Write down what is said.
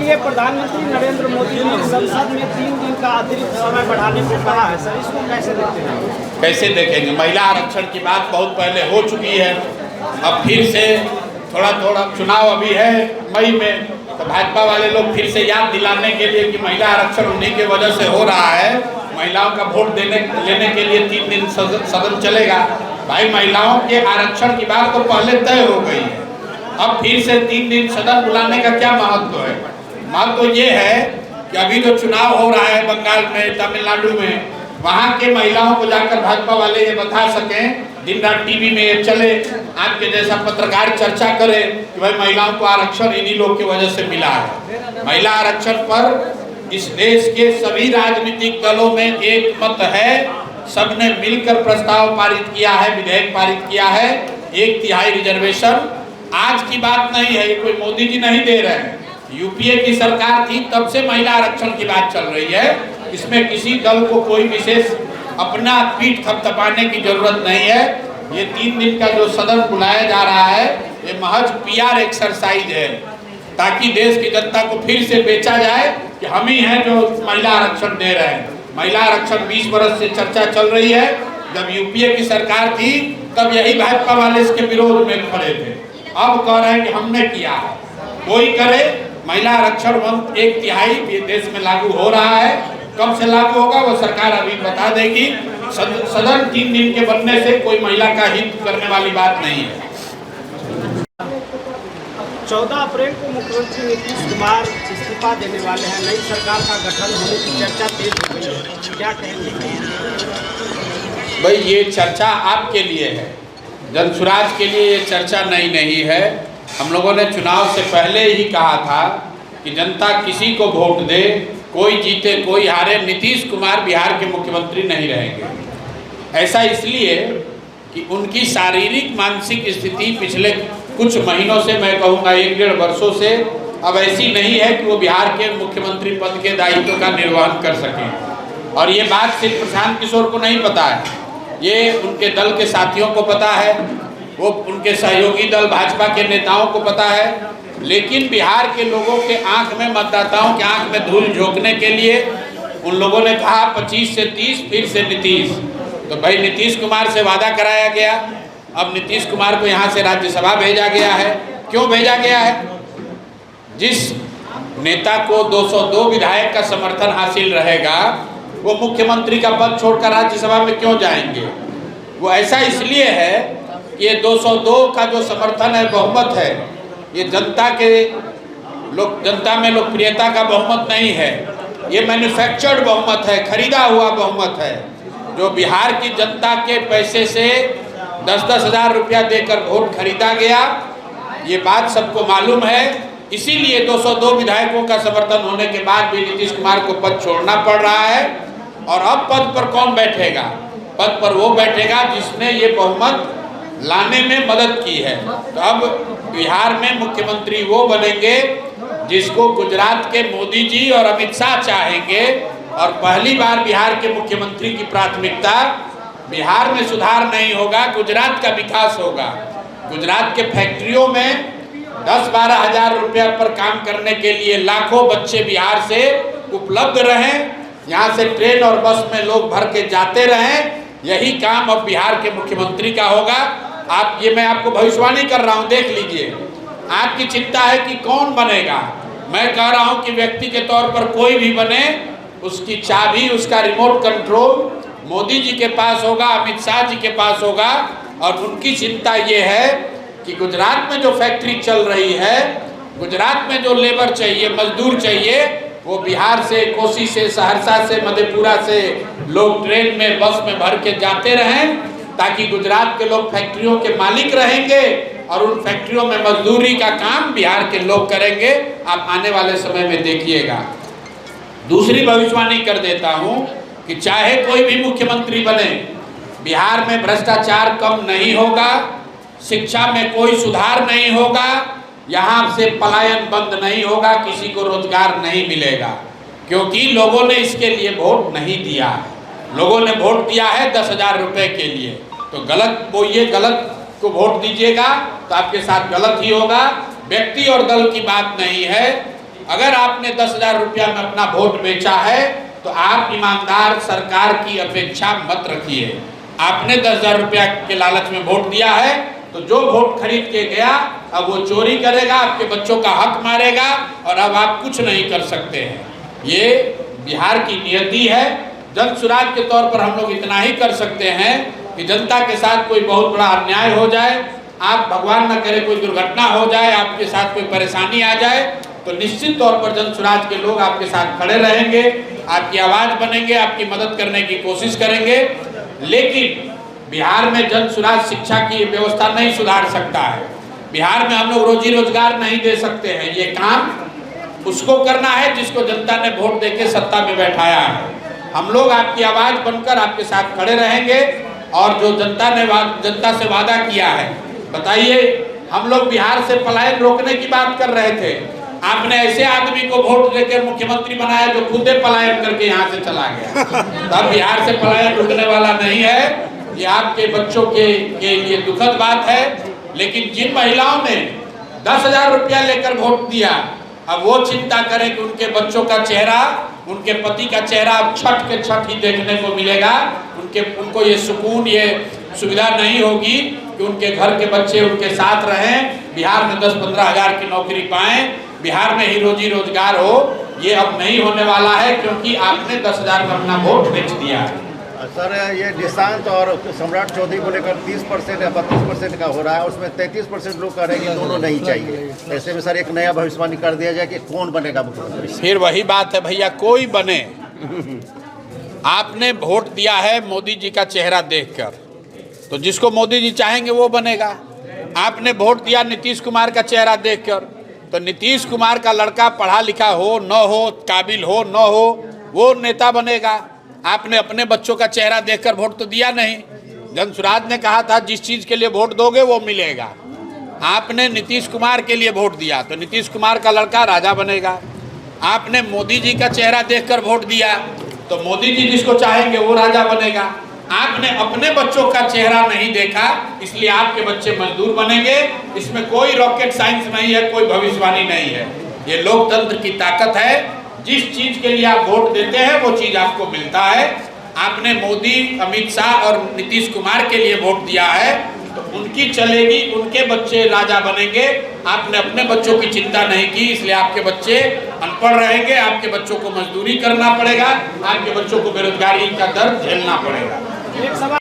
लिए प्रधानमंत्री नरेंद्र मोदी ने संसद में 3 दिन का अतिरिक्त समय बढ़ाने को कहा है सर, इसको कैसे देखते हैं? कैसे देखेंगे? महिला आरक्षण की बात बहुत पहले हो चुकी है, अब फिर से थोड़ा चुनाव अभी है मई में, तो भाजपा वाले लोग फिर से याद दिलाने के लिए कि महिला आरक्षण उन्हीं की वजह से हो रहा है, महिलाओं का वोट लेने के लिए 3 दिन सदन चलेगा। भाई महिलाओं के आरक्षण की बात तो पहले तय हो गई है, अब फिर से 3 दिन सदन बुलाने का क्या महत्व है? महत्व ये है कि अभी जो चुनाव हो रहा है बंगाल में, तमिलनाडु में, वहाँ के महिलाओं को जाकर भाजपा वाले ये बता सकें, दिन रात टीवी में ये चले, आपके जैसा पत्रकार चर्चा करे कि भाई महिलाओं को आरक्षण इन्हीं लोग की वजह से मिला है। महिला आरक्षण पर इस देश के सभी राजनीतिक दलों में एक मत है, सबने मिलकर प्रस्ताव पारित किया है, विधेयक पारित किया है, 1/3 रिजर्वेशन। आज की बात नहीं है, ये कोई मोदी जी नहीं दे रहे हैं, यूपीए की सरकार थी तब से महिला आरक्षण की बात चल रही है। इसमें किसी दल को कोई विशेष अपना पीठ थपथपाने की जरूरत नहीं है। ये 3 दिन का जो सदन बुलाया जा रहा है, ये महज PR एक्सरसाइज है, ताकि देश की जनता को फिर से बेचा जाए कि हम ही हैं जो महिला आरक्षण दे रहे हैं। महिला आरक्षण 20 वर्ष से चर्चा चल रही है, जब यूपीए की सरकार थी तब यही भाजपा वाले इसके विरोध में खड़े थे, अब कह रहे हैं कि हमने किया है। कोई करे, महिला आरक्षण 1/3 देश में लागू हो रहा है, कब से लागू होगा वो सरकार अभी बता देगी। सदन 3 दिन के बनने से कोई महिला का हित करने वाली बात नहीं है। 14 अप्रैल को मुख्यमंत्री नीतीश कुमार इस्तीफा देने वाले हैं, नई सरकार का गठन होने की चर्चा तेज हो गई है, क्या कहेंगे? भाई ये चर्चा आपके लिए है, जनसुराज के लिए ये चर्चा नई नहीं है। हम लोगों ने चुनाव से पहले ही कहा था कि जनता किसी को वोट दे, कोई जीते कोई हारे, नीतीश कुमार बिहार के मुख्यमंत्री नहीं रहेंगे। ऐसा इसलिए कि उनकी शारीरिक मानसिक स्थिति पिछले कुछ महीनों से, मैं कहूँगा 1-1.5 वर्षों से, अब ऐसी नहीं है कि वो बिहार के मुख्यमंत्री पद के दायित्व का निर्वहन कर सकें। और ये बात सिर्फ प्रशांत किशोर को नहीं पता है, ये उनके दल के साथियों को पता है, वो उनके सहयोगी दल भाजपा के नेताओं को पता है। लेकिन बिहार के लोगों के आंख में, मतदाताओं के आंख में धूल झोंकने के लिए उन लोगों ने कहा 25 से 30 फिर से नीतीश। तो भाई नीतीश कुमार से वादा कराया गया, अब नीतीश कुमार को यहाँ से राज्यसभा भेजा गया है। क्यों भेजा गया है? जिस नेता को 202 विधायक का समर्थन हासिल रहेगा, वो मुख्यमंत्री का पद छोड़कर राज्यसभा में क्यों जाएंगे? वो ऐसा इसलिए है कि ये 202 का जो समर्थन है, बहुमत है, ये जनता में लोकप्रियता का बहुमत नहीं है, ये मैन्युफैक्चर्ड बहुमत है, खरीदा हुआ बहुमत है, जो बिहार की जनता के पैसे से 10-10 हज़ार रुपया देकर वोट खरीदा गया। ये बात सबको मालूम है, इसीलिए 202 विधायकों का समर्थन होने के बाद भी नीतीश कुमार को पद छोड़ना पड़ रहा है। और अब पद पर कौन बैठेगा? पद पर वो बैठेगा जिसने ये बहुमत लाने में मदद की है। तो अब बिहार में मुख्यमंत्री वो बनेंगे जिसको गुजरात के मोदी जी और अमित शाह चाहेंगे। और पहली बार बिहार के मुख्यमंत्री की प्राथमिकता बिहार में सुधार नहीं होगा, गुजरात का विकास होगा। गुजरात के फैक्ट्रियों में 10-12 हज़ार रुपया पर काम करने के लिए लाखों बच्चे बिहार से उपलब्ध रहें, यहाँ से ट्रेन और बस में लोग भर के जाते रहें, यही काम अब बिहार के मुख्यमंत्री का होगा। मैं आपको भविष्यवाणी कर रहा हूँ, देख लीजिए। आपकी चिंता है कि कौन बनेगा, मैं कह रहा हूँ कि व्यक्ति के तौर पर कोई भी बने, उसकी चाबी, उसका रिमोट कंट्रोल मोदी जी के पास होगा, अमित शाह जी के पास होगा। और उनकी चिंता ये है कि गुजरात में जो फैक्ट्री चल रही है, गुजरात में जो लेबर चाहिए, मजदूर चाहिए, वो बिहार से, कोसी से, सहरसा से, मधेपुरा से लोग ट्रेन में, बस में भर के जाते रहें, ताकि गुजरात के लोग फैक्ट्रियों के मालिक रहेंगे और उन फैक्ट्रियों में मजदूरी का काम बिहार के लोग करेंगे। आप आने वाले समय में देखिएगा। दूसरी भविष्यवाणी कर देता हूँ कि चाहे कोई भी मुख्यमंत्री बने, बिहार में भ्रष्टाचार कम नहीं होगा, शिक्षा में कोई सुधार नहीं होगा, यहाँ से पलायन बंद नहीं होगा, किसी को रोजगार नहीं मिलेगा, क्योंकि लोगों ने इसके लिए वोट नहीं दिया। लोगों ने वोट दिया है 10,000 रुपये के लिए। तो गलत बोलिए, गलत को वोट दीजिएगा तो आपके साथ गलत ही होगा। व्यक्ति और दल की बात नहीं है, अगर आपने 10,000 रुपया में अपना वोट बेचा है तो आप ईमानदार सरकार की अपेक्षा मत रखिए। आपने 10,000 रुपया के लालच में वोट दिया है तो जो वोट खरीद के गया अब वो चोरी करेगा, आपके बच्चों का हक मारेगा और अब आप कुछ नहीं कर सकते हैं। ये बिहार की नियति है। जन सुराज के तौर पर हम लोग इतना ही कर सकते हैं कि जनता के साथ कोई बहुत बड़ा अन्याय हो जाए, आप भगवान न करे कोई दुर्घटना हो जाए, आपके साथ कोई परेशानी आ जाए तो निश्चित तौर पर जन सुराज के लोग आपके साथ खड़े रहेंगे, आपकी आवाज़ बनेंगे, आपकी मदद करने की कोशिश करेंगे। लेकिन बिहार में जन सुराज शिक्षा की व्यवस्था नहीं सुधार सकता है। बिहार में हम लोग रोजी रोजगार नहीं दे सकते हैं। ये काम उसको करना है जिसको जनता ने वोट देके सत्ता में बैठाया है। हम लोग आपकी आवाज़ बनकर आपके साथ खड़े रहेंगे और जो जनता से वादा किया है, बताइए, हम लोग बिहार से पलायन रोकने की बात कर रहे थे, आपने ऐसे आदमी को वोट देकर मुख्यमंत्री बनाया जो खुद पलायन करके यहाँ से चला गया। तब बिहार से पलायन रुकने वाला नहीं है। ये आपके बच्चों के लिए दुखद बात है। लेकिन जिन महिलाओं ने 10,000 रुपया लेकर वोट दिया, अब वो चिंता करें कि उनके बच्चों का चेहरा, उनके पति का चेहरा अब छठ के छठ ही देखने को मिलेगा। उनको ये सुकून, ये सुविधा नहीं होगी कि उनके घर के बच्चे उनके साथ रहें, बिहार में 10-15 हज़ार की नौकरी पाएं, बिहार में ही रोजी रोजगार हो। ये अब नहीं होने वाला है क्योंकि आपने 10,000 में अपना वोट बेच दिया है। सर, ये निशांत और सम्राट चौधरी को लेकर 30% या 32% का हो रहा है, उसमें 33% लोग कह रहे हैं कि दोनों नहीं चाहिए। ऐसे में सर एक नया भविष्यवाणी कर दिया जाए कि कौन बनेगा मुख्यमंत्री। फिर वही बात है भैया, कोई बने। आपने वोट दिया है मोदी जी का चेहरा देखकर, तो जिसको मोदी जी चाहेंगे वो बनेगा। आपने वोट दिया नीतीश कुमार का चेहरा देखकर, तो नीतीश कुमार का लड़का पढ़ा लिखा हो न हो, काबिल हो न हो, वो नेता बनेगा। आपने अपने बच्चों का चेहरा देखकर वोट तो दिया नहीं। जन सुराज ने कहा था जिस चीज़ के लिए वोट दोगे वो मिलेगा। आपने नीतीश कुमार के लिए वोट दिया तो नीतीश कुमार का लड़का राजा बनेगा। आपने मोदी जी का चेहरा देखकर वोट दिया तो मोदी जी जिसको चाहेंगे वो राजा बनेगा। आपने अपने बच्चों का चेहरा नहीं देखा, इसलिए आपके बच्चे मजदूर बनेंगे। इसमें कोई रॉकेट साइंस नहीं है, कोई भविष्यवाणी नहीं है। ये लोकतंत्र की ताकत है। जिस चीज के लिए आप वोट देते हैं वो चीज आपको मिलता है। आपने मोदी, अमित शाह और नीतीश कुमार के लिए वोट दिया है तो उनकी चलेगी, उनके बच्चे राजा बनेंगे। आपने अपने बच्चों की चिंता नहीं की, इसलिए आपके बच्चे अनपढ़ रहेंगे, आपके बच्चों को मजदूरी करना पड़ेगा, आपके बच्चों को बेरोजगारी का दर्द झेलना पड़ेगा।